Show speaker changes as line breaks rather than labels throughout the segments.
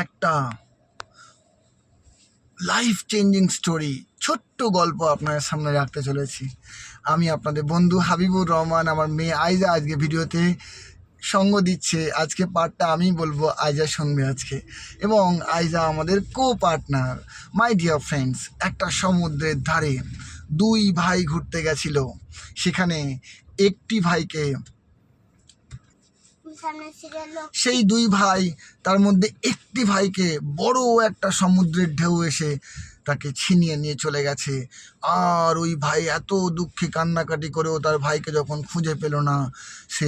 একটা life changing story, ছোট্ট গল্প আপনাদের সামনে রাখতে চলেছি। আমি আপনাদের বন্ধু হাবিবুর রহমান। আমার মেয়ে আইজা আজকে ভিডিওতে সঙ্গ দিচ্ছে। আজকে পার্টটা আমি বলবো, আইজা শুনবে আজকে। এবং আইজা আমাদের কো পার্টনার। মাই ডিয়ার ফ্রেন্ডস, একটা সমুদ্রের ধারে দুই ভাই ঘুরতে গেছিল। সেখানে একটি ভাইকে, সেই দুই ভাই, তার মধ্যে একটি ভাইকে বড় একটা সমুদ্রের ঢেউ এসে তাকে ছিনিয়ে নিয়ে চলে গেছে। আর ওই ভাই এত দুঃখে কান্নাকাটি করেও তার ভাইকে যখন খুঁজে পেল না, সে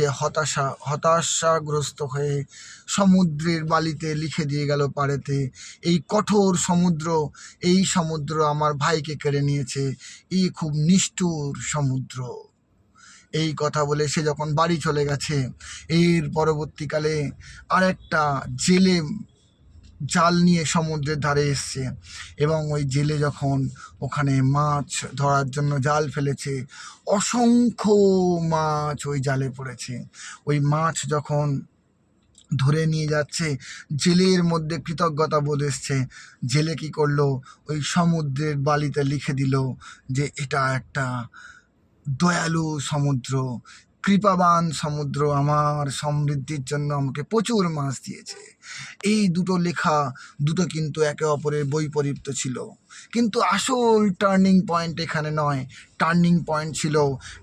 হতাশাগ্রস্ত হয়ে সমুদ্রের বালিতে লিখে দিয়ে গেল পাড়েতে, এই কঠোর সমুদ্র, এই সমুদ্র আমার ভাইকে কেড়ে নিয়েছে, এই খুব নিষ্ঠুর সমুদ্র। এই কথা বলে সে যখন বাড়ি চলে গেছে, এর পরবর্তীকালে আরেকটা জেলে জাল নিয়ে সমুদ্রের ধারে এসছে। এবং ওই জেলে যখন ওখানে মাছ ধরার জন্য জাল ফেলেছে, অসংখ্য মাছ ওই জালে পড়েছে। ওই মাছ যখন ধরে নিয়ে যাচ্ছে, জেলের মধ্যে কৃতজ্ঞতা বোধ এসছে। জেলে কী করলো, ওই সমুদ্রের বালিতে লিখে দিল যে এটা একটা দয়ালু সমুদ্র, কৃপাবান সমুদ্র, আমার সমৃদ্ধির জন্য আমাকে প্রচুর মাছ দিয়েছে। এই দুটো লেখা দুটো কিন্তু একে অপরের বৈপরীত্য ছিল। কিন্তু আসল টার্নিং পয়েন্ট এখানে নয়। টার্নিং পয়েন্ট ছিল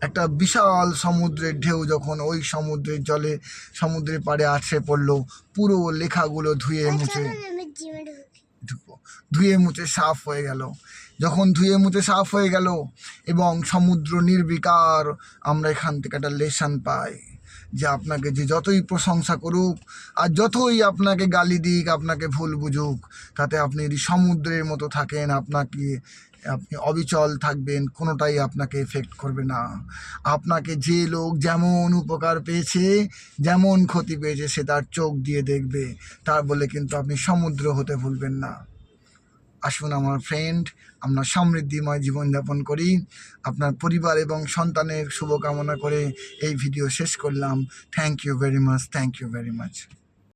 একটা বিশাল সমুদ্রের ঢেউ যখন ওই সমুদ্রের জলে, সমুদ্রের পাড়ে আছড়ে পড়লো। পুরো লেখাগুলো ধুয়ে মুছে সাফ হয়ে গেল। যখন ধুয়ে মুছে সাফ হয়ে গেল এবং সমুদ্র নির্বিকার, আমরা এখান থেকে একটা লেসন পাই যে আপনাকে যে যতই প্রশংসা করুক আর যতই আপনাকে গালি দিক, আপনাকে ভুল বুঝুক, তাতে আপনি যদি সমুদ্রের মতো থাকেন, আপনি অবিচল থাকবেন, কোনোটাই আপনাকে এফেক্ট করবে না। আপনাকে যে লোক যেমন উপকার পেয়েছে, যেমন ক্ষতি পেয়েছে, সে তার চোখ দিয়ে দেখবে। তার বলে কিন্তু আপনি সমুদ্র হতে ভুলবেন না। আসুন আমার ফ্রেন্ড, আমরা সমৃদ্ধিময় জীবনযাপন করি। আপনার পরিবার এবং সন্তানের শুভকামনা করে এই ভিডিও শেষ করলাম। Thank you very much.